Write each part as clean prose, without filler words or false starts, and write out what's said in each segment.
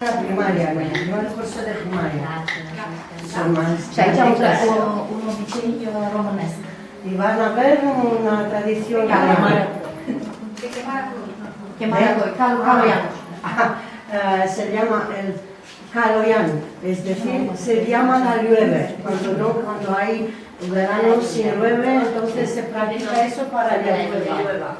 La primaria, prima corso de primaria. Insomma, Și aici au un obicei românesc. Van a avere una tradizione Chemarea voi, Caloian. se llama el Caloyan, es decir, se llama la llueve. Cuando hay verano sin llueve, entonces se practica eso para que llueva.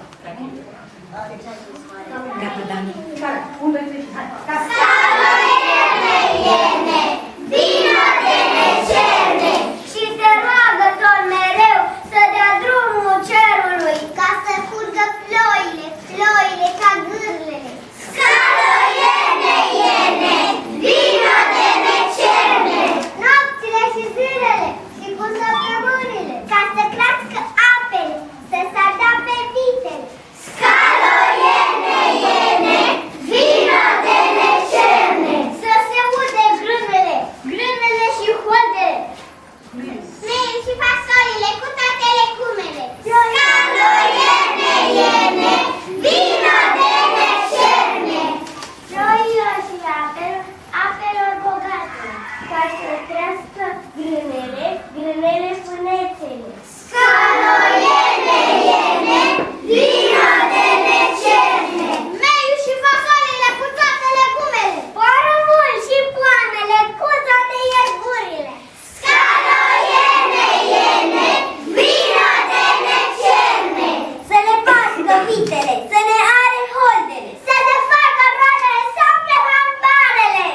Vino de necerne și se roagă tot mereu să dea drumul cerului ca să curgă ploile, ploile ca gârlele. Scaloiene, iene, vino de necerne, nopțile și zilele și cu săptămânile, ca să crească apele, să s-ar pe vitele. Scaloiene, iene, vino de necerne, să se ude grânele, grânele și holdele, mei și fasolile cu toate legumele. Scaloiene, iene, vino de necerne, ploilor și apelor bogate, ca să trească grânele, grânele fânețele. Scaloiene, iene, vino de necerne, meiul și fasolile cu toate legumele, porumul și poamele cu toate ierburile. Scaloiene, iene, vino de necerne, să ne pască vitele, să ne are holdele, să ne facă roadele sau pe hambarele.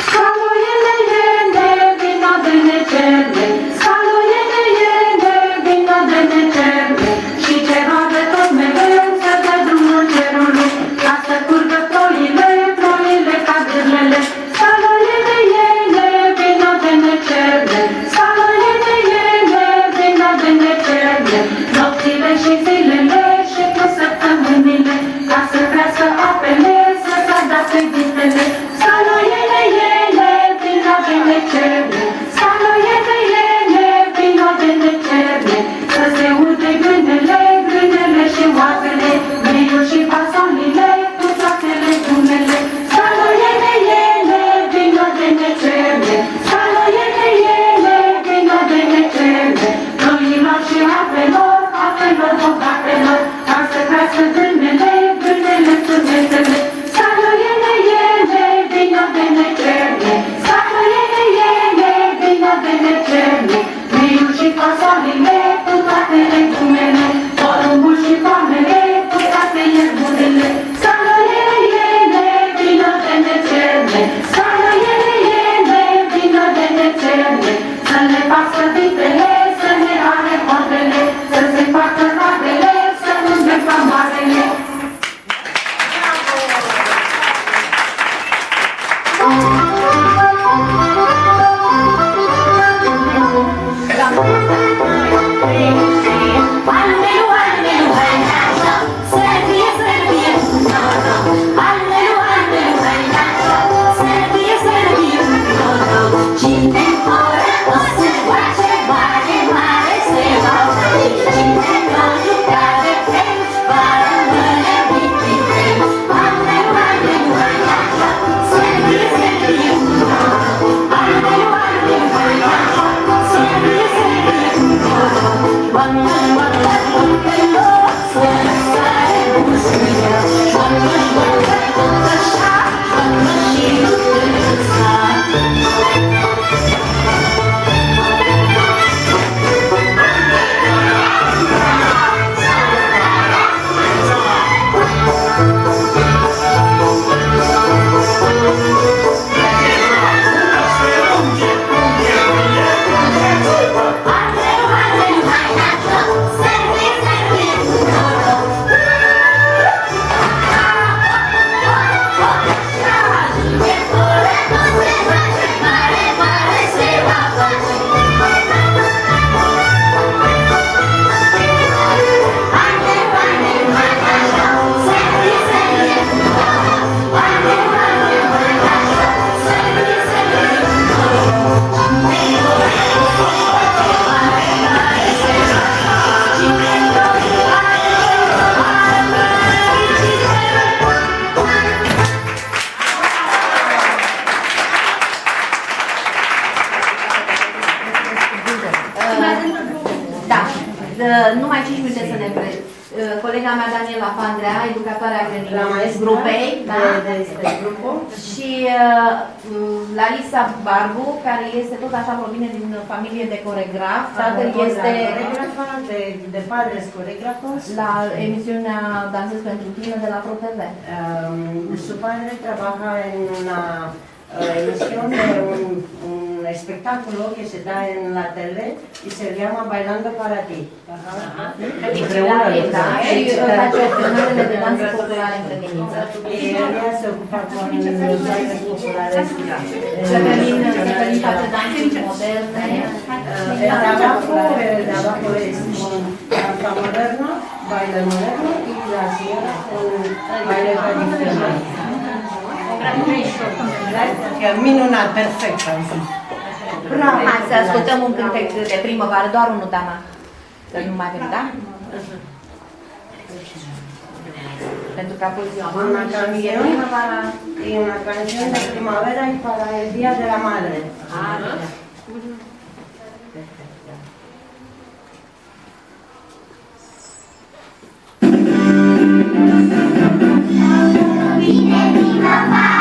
Scaloiene, iene, vino de necerne, scaloiene, iene, vino de necerne, și ce roade tot mereu să dea drumul cerului, ca să curgă ploile, ploile ca gârlele. Scaloiene, iene, vino de necerne, scaloiene, iene, vino de necerne, nopțile și zilele și cu săptămânile, ca să crească apele, să se adapte vitele. Scaloiene, iene, vino de necerne, scaloiene, iene, vino de necerne, să se ude grânele, grânele și oasele, meiul și fasolile cu toate legumele. Scaloiene, iene, vino de necerne, scaloiene, iene, vino de necerne, ploilor și apelor, apelor bogatelor, ca să crească grânele, grânele fânețele. Scaloiene, iene, membre. Colega mea, Daniela Pandrea, educatoarea La grădinii maestra grupei, da? de este grupo. Și Larisa Barbu, care este tot așa, provine din familie de coregraf. Tatăl este coregrafa, de padres coregrafos. la emisiunea Dansez pentru tine de la ProTV. Su padre trabaja en una emisión de un espectáculo que se da en la tele y se llama Bailando para ti. Împreună Da, și lucrăm. face filmele de danse populare în grădiniță. Y ella se ocupa con los bailes populares. Cătălin face danse moderne. El de abajo es con danza moderna, baile moderno y la sierra con baile tradicional. Că minunat, perfect am zis. Hai să ascultăm un cântec de primăvară, doar unul, Dana. Să nu mai avem, da? Pentru că apoi ziua Una canción primăvara. y una canción de primavera y para el Día de la Madre. Vine primăvara.